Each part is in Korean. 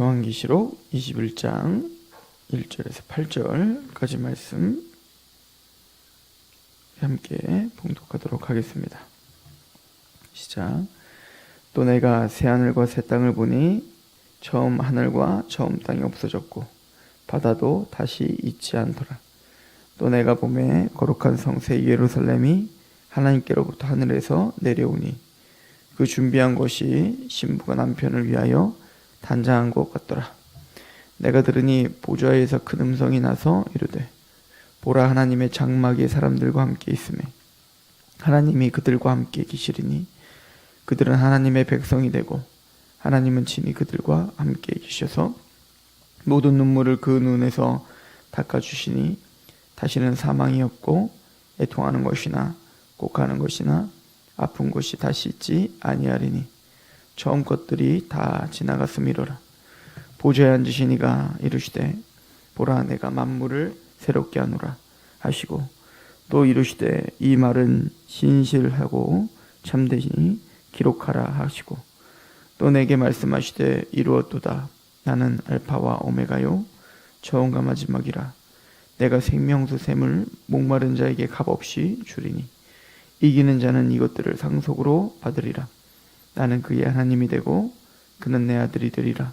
요한계시록 21장 1절에서 8절까지 말씀 함께 봉독하도록 하겠습니다. 시작. 또 내가 새 하늘과 새 땅을 보니 처음 하늘과 처음 땅이 없어졌고 바다도 다시 있지 않더라. 또 내가 보매 거룩한 성새 예루살렘이 하나님께로부터 하늘에서 내려오니 그 준비한 것이 신부가 남편을 위하여 단장한 것 같더라. 내가 들으니 보좌에서 큰 음성이 나서 이르되 보라, 하나님의 장막이 사람들과 함께 있으매 하나님이 그들과 함께 계시리니 그들은 하나님의 백성이 되고 하나님은 친히 그들과 함께 계셔서 모든 눈물을 그 눈에서 닦아주시니 다시는 사망이 없고 애통하는 것이나 곡하는 것이나 아픈 것이 다시 있지 아니하리니 처음 것들이 다 지나갔음이로라. 보좌에 앉으신 이가 이르시되 보라, 내가 만물을 새롭게 하노라 하시고 또 이르시되 이 말은 신실하고 참되시니 기록하라 하시고 또 내게 말씀하시되 이루었도다. 나는 알파와 오메가요 처음과 마지막이라. 내가 생명수 샘을 목마른 자에게 값없이 주리니 이기는 자는 이것들을 상속으로 받으리라. 나는 그의 하나님이 되고 그는 내 아들이 되리라.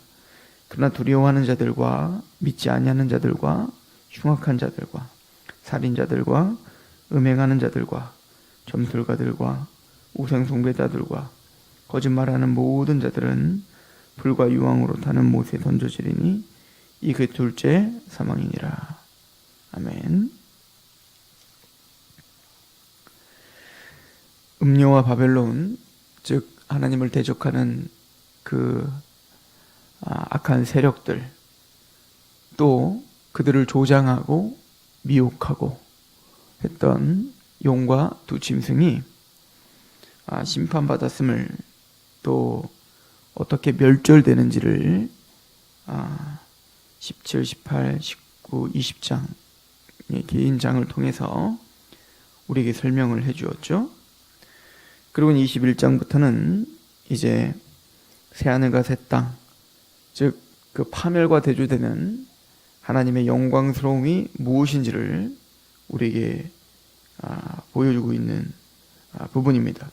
그러나 두려워하는 자들과 믿지 아니하는 자들과 흉악한 자들과 살인자들과 음행하는 자들과 점술가들과 우상숭배자들과 거짓말하는 모든 자들은 불과 유황으로 타는 못에 던져지리니 이게 둘째 사망이니라. 아멘. 음료와 바벨론, 즉 하나님을 대적하는 그 악한 세력들, 또 그들을 조장하고 미혹하고 했던 용과 두 짐승이 심판받았음을, 또 어떻게 멸절되는지를 17, 18, 19, 20장의 긴 장을 통해서 우리에게 설명을 해주었죠. 그리고 21장부터는 이제 새하늘과 새 땅, 즉 그 파멸과 대조되는 하나님의 영광스러움이 무엇인지를 우리에게 보여주고 있는 부분입니다.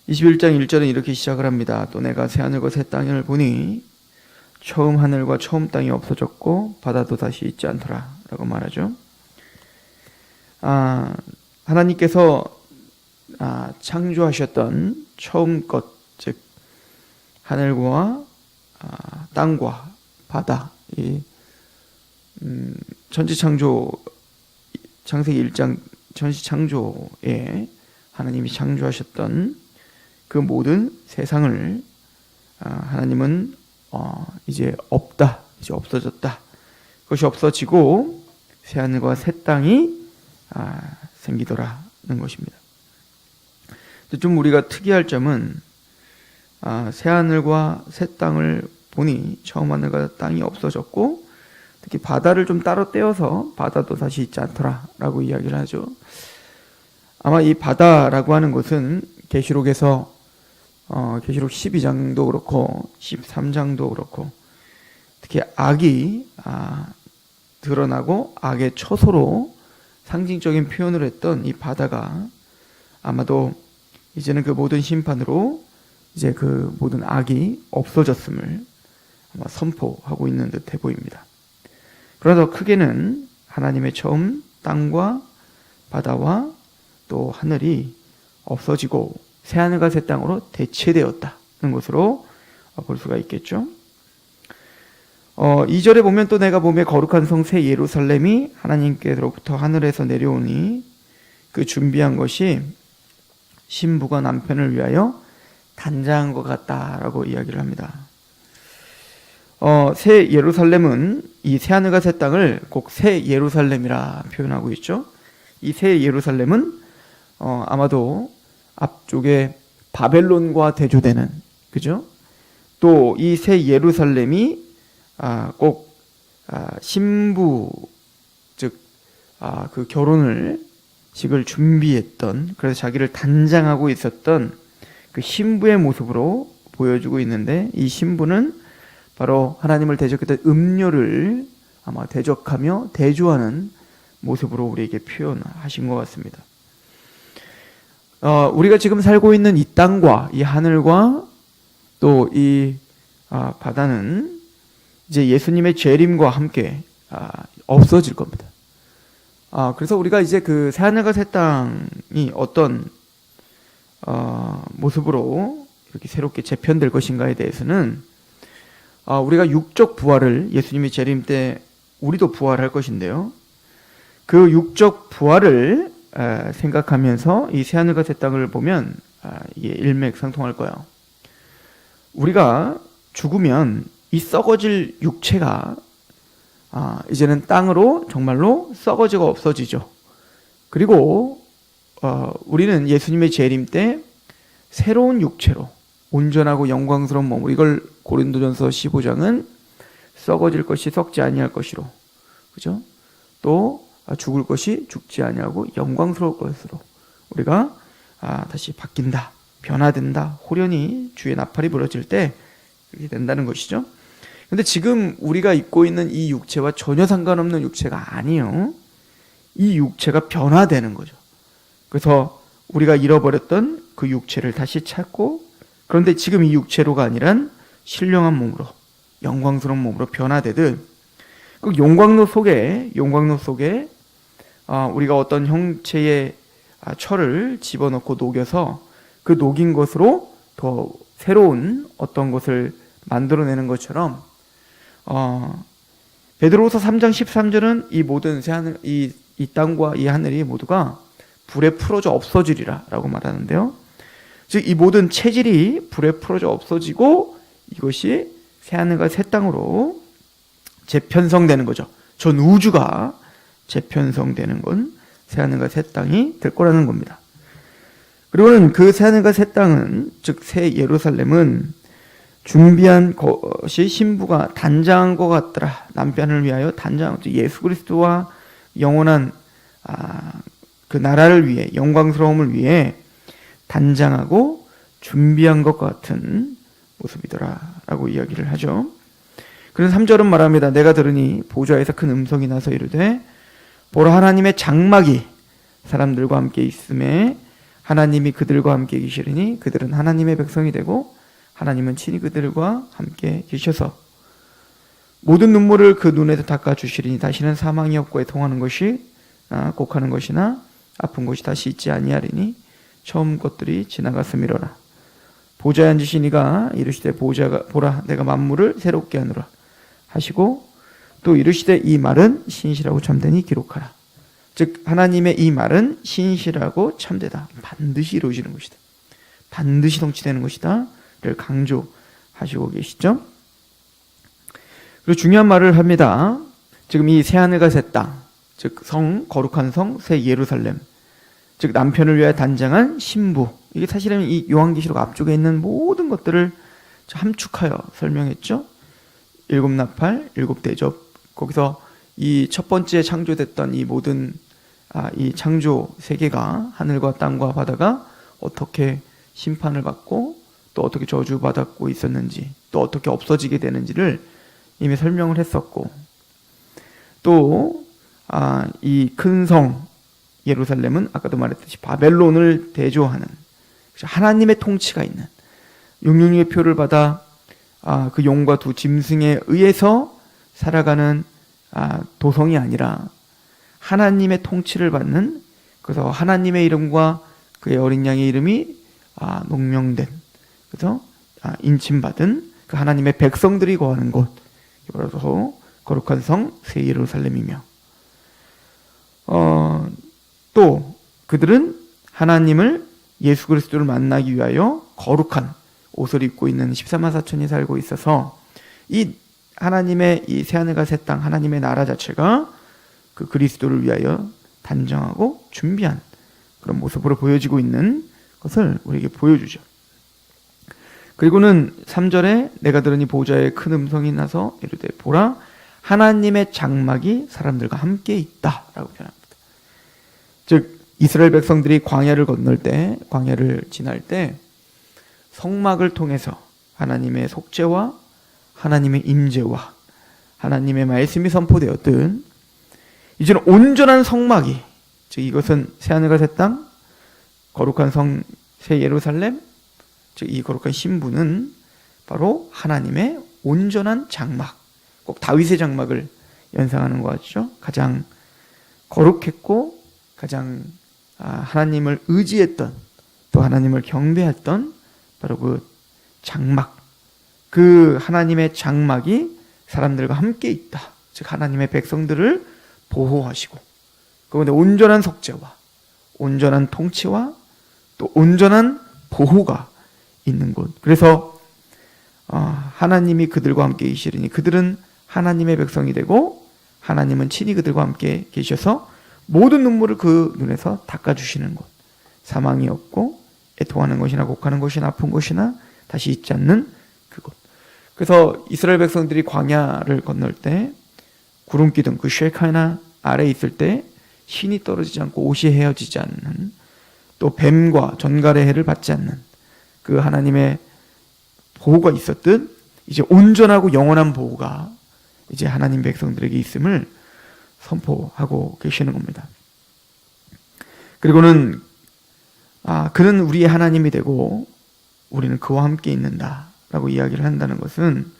21장 1절은 이렇게 시작을 합니다. 또 내가 새하늘과 새 땅을 보니 처음 하늘과 처음 땅이 없어졌고 바다도 다시 있지 않더라 라고 말하죠. 하나님께서 창조하셨던 처음 것, 즉 하늘과 땅과 바다, 이 천지창조, 창세기 1장 천지창조에 하나님이 창조하셨던 그 모든 세상을 하나님은 이제 없다, 이제 없어졌다, 그것이 없어지고 새하늘과 새 땅이 생기더라는 것입니다. 좀 우리가 특이할 점은 새하늘과 새 땅을 보니 처음 하늘과 땅이 없어졌고 특히 바다를 좀 따로 떼어서 바다도 다시 있지 않더라 라고 이야기를 하죠. 아마 이 바다라고 하는 것은 계시록에서 계시록 12장도 그렇고 13장도 그렇고 특히 악이 드러나고 악의 처소로 상징적인 표현을 했던 이 바다가 아마도 이제는 그 모든 심판으로 이제 그 모든 악이 없어졌음을 아마 선포하고 있는 듯해 보입니다. 그러나 더 크게는 하나님의 처음 땅과 바다와 또 하늘이 없어지고 새하늘과 새 땅으로 대체되었다는 것으로 볼 수가 있겠죠. 2절에 보면 또 내가 보매 거룩한 성 새 예루살렘이 하나님께로부터 하늘에서 내려오니 그 준비한 것이 신부가 남편을 위하여 단장한 것 같다라고 이야기를 합니다. 새 예루살렘은 이 새하늘과 새 땅을 꼭 새 예루살렘이라 표현하고 있죠. 이 새 예루살렘은 아마도 앞쪽에 바벨론과 대조되는, 그죠? 또 이 새 예루살렘이 꼭 신부, 즉 그 결혼을 식을 준비했던, 그래서 자기를 단장하고 있었던 그 신부의 모습으로 보여주고 있는데, 이 신부는 바로 하나님을 대적했던 음료를 아마 대적하며 대조하는 모습으로 우리에게 표현하신 것 같습니다. 우리가 지금 살고 있는 이 땅과 이 하늘과 또 이 바다는 이제 예수님의 재림과 함께 없어질 겁니다. 그래서 우리가 이제 그 새하늘과 새 땅이 어떤 모습으로 이렇게 새롭게 재편될 것인가에 대해서는 우리가 육적 부활을 예수님이 재림 때 우리도 부활할 것인데요. 그 육적 부활을 생각하면서 이 새하늘과 새 땅을 보면 이게 일맥상통할 거예요. 우리가 죽으면 이 썩어질 육체가 이제는 땅으로 정말로 썩어지고 없어지죠. 그리고 우리는 예수님의 재림 때 새로운 육체로 온전하고 영광스러운 몸으로, 이걸 고린도전서 15장은 썩어질 것이 썩지 아니할 것이로, 그죠? 또 죽을 것이 죽지 아니하고 영광스러울 것으로 우리가 다시 바뀐다, 변화된다, 호련히 주의 나팔이 불어질 때 그렇게 된다는 것이죠. 근데 지금 우리가 입고 있는 이 육체와 전혀 상관없는 육체가 아니에요. 이 육체가 변화되는 거죠. 그래서 우리가 잃어버렸던 그 육체를 다시 찾고, 그런데 지금 이 육체로가 아니란 신령한 몸으로, 영광스러운 몸으로 변화되듯, 그 용광로 속에 우리가 어떤 형체의 철을 집어넣고 녹여서 그 녹인 것으로 더 새로운 어떤 것을 만들어내는 것처럼, 베드로후서 3장 13절은 이 모든 새하늘, 이 땅과 이 하늘이 모두가 불에 풀어져 없어지리라 라고 말하는데요. 즉 이 모든 체질이 불에 풀어져 없어지고 이것이 새하늘과 새 땅으로 재편성되는 거죠. 전 우주가 재편성되는 건 새하늘과 새 땅이 될 거라는 겁니다. 그리고는 그 새하늘과 새 땅은, 즉 새 예루살렘은 준비한 것이 신부가 단장한 것 같더라. 남편을 위하여 단장한 것, 예수 그리스도와 영원한 그 나라를 위해, 영광스러움을 위해 단장하고 준비한 것 같은 모습이더라 라고 이야기를 하죠. 그래서 3절은 말합니다. 내가 들으니 보좌에서 큰 음성이 나서 이르되 보라, 하나님의 장막이 사람들과 함께 있음에 하나님이 그들과 함께 계시리니 그들은 하나님의 백성이 되고 하나님은 친히 그들과 함께 계셔서 모든 눈물을 그 눈에서 닦아주시리니 다시는 사망이 없고 애통하는 것이 곡하는 것이나 아픈 것이 다시 있지 아니하리니 처음 것들이 지나갔음이로라. 보좌에 앉으신 이가 이르시되 보라, 내가 만물을 새롭게 하노라 하시고 또 이르시되 이 말은 신실하고 참되니 기록하라. 즉 하나님의 이 말은 신실하고 참되다, 반드시 이루어지는 것이다, 반드시 성취되는 것이다 를 강조하시고 계시죠. 그리고 중요한 말을 합니다. 지금 이 새하늘과 새 땅, 즉 성, 거룩한 성, 새 예루살렘, 즉 남편을 위하여 단장한 신부, 이게 사실은 이 요한계시록 앞쪽에 있는 모든 것들을 함축하여 설명했죠. 7나팔, 7대접, 거기서 이 첫 번째 창조됐던 이 모든 이 창조 세계가, 하늘과 땅과 바다가 어떻게 심판을 받고 또 어떻게 저주받았고 있었는지, 또 어떻게 없어지게 되는지를 이미 설명을 했었고, 또 이 큰 성 예루살렘은 아까도 말했듯이 바벨론을 대조하는 하나님의 통치가 있는, 육륜의 표를 받아 그 용과 두 짐승에 의해서 살아가는 도성이 아니라 하나님의 통치를 받는, 그래서 하나님의 이름과 그의 어린 양의 이름이 농명된, 그래서 인침받은 그 하나님의 백성들이 거하는 곳, 바로 거룩한 성 새 예루살렘이며, 또 그들은 하나님을, 예수 그리스도를 만나기 위하여 거룩한 옷을 입고 있는 14만 4천이 살고 있어서 이 하나님의 이 새하늘과 새 땅, 하나님의 나라 자체가 그 그리스도를 위하여 단정하고 준비한 그런 모습으로 보여지고 있는 것을 우리에게 보여주죠. 그리고는 3절에 내가 들으니 보좌에 큰 음성이 나서 이르되 보라, 하나님의 장막이 사람들과 함께 있다 라고 표현합니다. 즉 이스라엘 백성들이 광야를 건널 때, 광야를 지날 때 성막을 통해서 하나님의 속죄와 하나님의 임재와 하나님의 말씀이 선포되었든 이제는 온전한 성막이, 즉 이것은 새하늘과 새 땅, 거룩한 성 새 예루살렘, 즉 이 거룩한 신부는 바로 하나님의 온전한 장막, 꼭 다윗의 장막을 연상하는 것 같죠. 가장 거룩했고 가장 하나님을 의지했던, 또 하나님을 경배했던 바로 그 장막, 그 하나님의 장막이 사람들과 함께 있다. 즉 하나님의 백성들을 보호하시고 그 가운데 온전한 속죄와 온전한 통치와 또 온전한 보호가 있는 곳. 그래서 하나님이 그들과 함께 계시리니 그들은 하나님의 백성이 되고 하나님은 친히 그들과 함께 계셔서 모든 눈물을 그 눈에서 닦아주시는 곳. 사망이 없고 애통하는 것이나 곡하는 것이나 아픈 것이나 다시 있지 않는 그곳. 그래서 이스라엘 백성들이 광야를 건널 때 구름 기둥 그 쉐카나 아래에 있을 때 신이 떨어지지 않고 옷이 헤어지지 않는, 또 뱀과 전갈의 해를 받지 않는 그 하나님의 보호가 있었듯 이제 온전하고 영원한 보호가 이제 하나님 백성들에게 있음을 선포하고 계시는 겁니다. 그리고는 그는 우리의 하나님이 되고 우리는 그와 함께 있는다라고 이야기를 한다는 것은,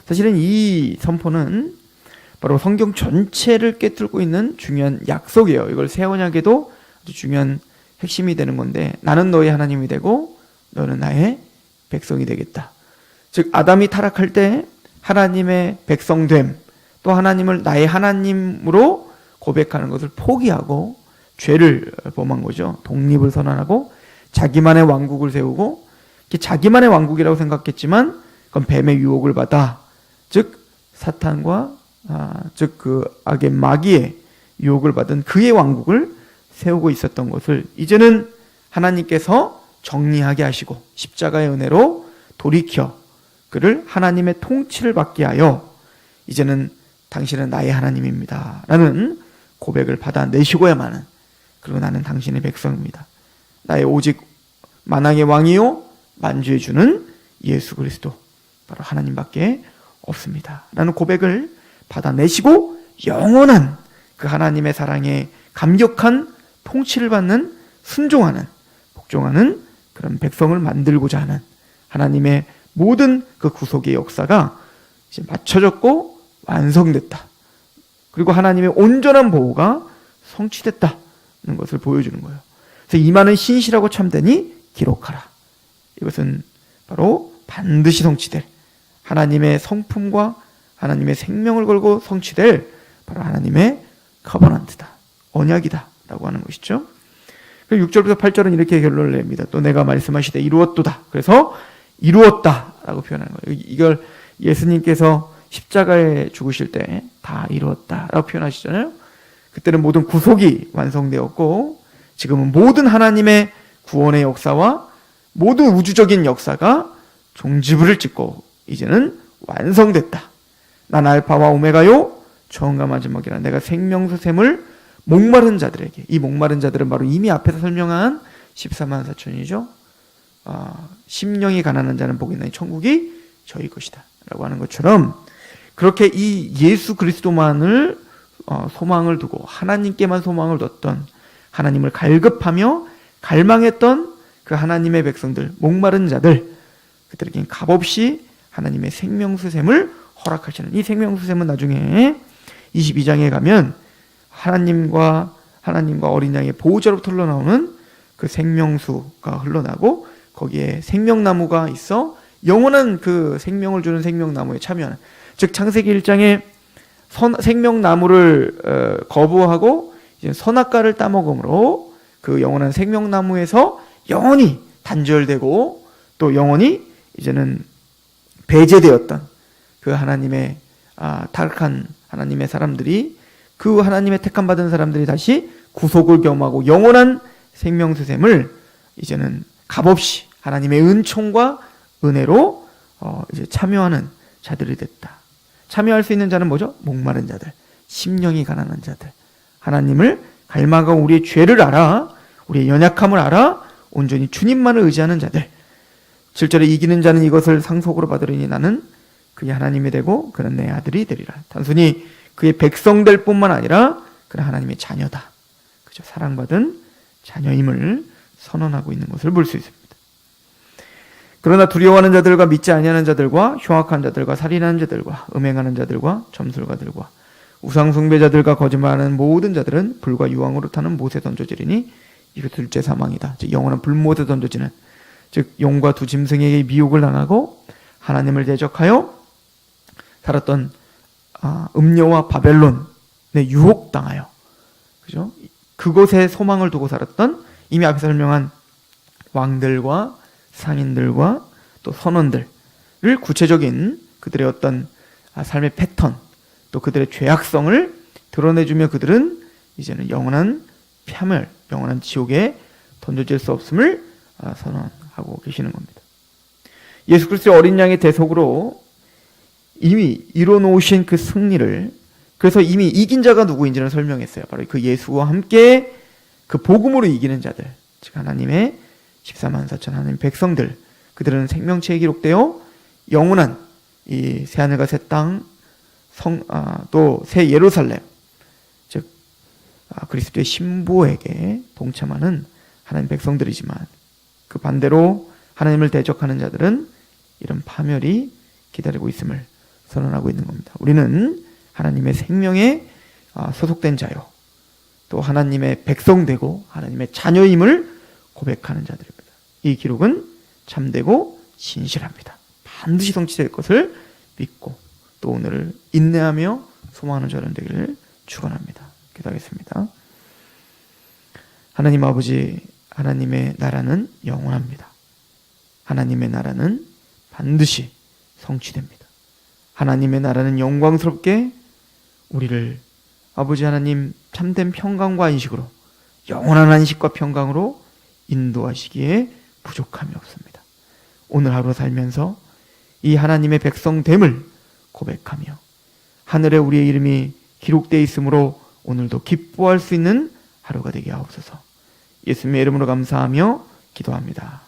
사실은 이 선포는 바로 성경 전체를 꿰뚫고 있는 중요한 약속이에요. 이걸 새 언약에도 아주 중요한 핵심이 되는 건데, 나는 너의 하나님이 되고 너는 나의 백성이 되겠다. 즉 아담이 타락할 때 하나님의 백성됨, 또 하나님을 나의 하나님으로 고백하는 것을 포기하고 죄를 범한 거죠. 독립을 선언하고 자기만의 왕국을 세우고, 자기만의 왕국이라고 생각했지만 그건 뱀의 유혹을 받아, 즉 사탄과 즉 그 악의 마귀의 유혹을 받은 그의 왕국을 세우고 있었던 것을 이제는 하나님께서 정리하게 하시고 십자가의 은혜로 돌이켜 그를 하나님의 통치를 받게 하여 이제는 당신은 나의 하나님입니다 라는 고백을 받아내시고야만은, 그리고 나는 당신의 백성입니다, 나의 오직 만왕의 왕이요 만주의 주는 예수 그리스도 바로 하나님밖에 없습니다 라는 고백을 받아내시고 영원한 그 하나님의 사랑에 감격한 통치를 받는, 순종하는, 복종하는 그런 백성을 만들고자 하는 하나님의 모든 그 구속의 역사가 이제 마쳐졌고 완성됐다. 그리고 하나님의 온전한 보호가 성취됐다는 것을 보여주는 거예요. 그래서 이만은 신실하고 참되니 기록하라. 이것은 바로 반드시 성취될 하나님의 성품과 하나님의 생명을 걸고 성취될 바로 하나님의 커버넌트다, 언약이다 라고 하는 것이죠. 6절부터 8절은 이렇게 결론을 냅니다. 또 내가 말씀하시되 이루었도다. 그래서 이루었다 라고 표현하는 거예요. 이걸 예수님께서 십자가에 죽으실 때 다 이루었다 라고 표현하시잖아요. 그때는 모든 구속이 완성되었고 지금은 모든 하나님의 구원의 역사와 모든 우주적인 역사가 종지부를 찍고 이제는 완성됐다. 난 알파와 오메가요 처음과 마지막이라. 내가 생명수샘을 목마른 자들에게, 이 목마른 자들은 바로 이미 앞에서 설명한 14만 4천이죠. 심령이 가난한 자는 복이 있나니 천국이 저희 것이다 라고 하는 것처럼, 그렇게 이 예수 그리스도만을 소망을 두고 하나님께만 소망을 뒀던, 하나님을 갈급하며 갈망했던 그 하나님의 백성들, 목마른 자들, 그들에겐 값없이 하나님의 생명수샘을 허락하시는, 이 생명수샘은 나중에 22장에 가면 하나님과 어린 양의 보호자로부터 흘러나오는 그 생명수가 흘러나고 거기에 생명나무가 있어 영원한 그 생명을 주는 생명나무에 참여하는, 즉 창세기 1장에 생명나무를 거부하고 이제 선악과를 따먹음으로 그 영원한 생명나무에서 영원히 단절되고 또 영원히 이제는 배제되었던 그 하나님의 타락한 하나님의 사람들이, 그 하나님의 택함 받은 사람들이 다시 구속을 경험하고 영원한 생명수샘을 이제는 값없이 하나님의 은총과 은혜로 이제 참여하는 자들이 됐다. 참여할 수 있는 자는 뭐죠? 목마른 자들, 심령이 가난한 자들, 하나님을 갈망하고 우리의 죄를 알아, 우리의 연약함을 알아 온전히 주님만을 의지하는 자들. 7절에 이기는 자는 이것을 상속으로 받으리니 나는 그의 하나님이 되고 그는 내 아들이 되리라. 단순히 그의 백성 될 뿐만 아니라 그는 하나님의 자녀다. 그죠? 사랑받은 자녀임을 선언하고 있는 것을 볼 수 있습니다. 그러나 두려워하는 자들과 믿지 아니하는 자들과 흉악한 자들과 살인하는 자들과 음행하는 자들과 점술가들과 우상 숭배자들과 거짓말하는 모든 자들은 불과 유황으로 타는 못에 던져지리니 이거 둘째 사망이다. 즉 영원한 불못에 던져지는, 즉 용과 두 짐승에게 미혹을 당하고 하나님을 대적하여 살았던 음녀와 바벨론에 유혹당하여, 그죠? 그곳에 소망을 두고 살았던 이미 앞에서 설명한 왕들과 상인들과 또 선원들을 구체적인 그들의 어떤 삶의 패턴, 또 그들의 죄악성을 드러내주며 그들은 이제는 영원한 파멸, 영원한 지옥에 던져질 수 없음을 선언하고 계시는 겁니다. 예수 그리스도의 어린 양의 대속으로 이미 이뤄놓으신 그 승리를, 그래서 이미 이긴 자가 누구인지를 설명했어요. 바로 그 예수와 함께 그 복음으로 이기는 자들, 즉 하나님의 14만 4천 하나님 백성들, 그들은 생명체에 기록되어 영원한 이 새하늘과 새 땅, 또 새 예루살렘, 즉 그리스도의 신부에게 동참하는 하나님 백성들이지만, 그 반대로 하나님을 대적하는 자들은 이런 파멸이 기다리고 있음을 선언하고 있는 겁니다. 우리는 하나님의 생명에 소속된 자요, 또 하나님의 백성되고 하나님의 자녀임을 고백하는 자들입니다. 이 기록은 참되고 신실합니다. 반드시 성취될 것을 믿고 또 오늘을 인내하며 소망하는 저는 되기를 축원합니다. 기도하겠습니다. 하나님 아버지, 하나님의 나라는 영원합니다. 하나님의 나라는 반드시 성취됩니다. 하나님의 나라는 영광스럽게 우리를 아버지 하나님 참된 평강과 안식으로, 영원한 안식과 평강으로 인도하시기에 부족함이 없습니다. 오늘 하루 살면서 이 하나님의 백성됨을 고백하며 하늘에 우리의 이름이 기록되어 있으므로 오늘도 기뻐할 수 있는 하루가 되게 하옵소서. 예수님의 이름으로 감사하며 기도합니다.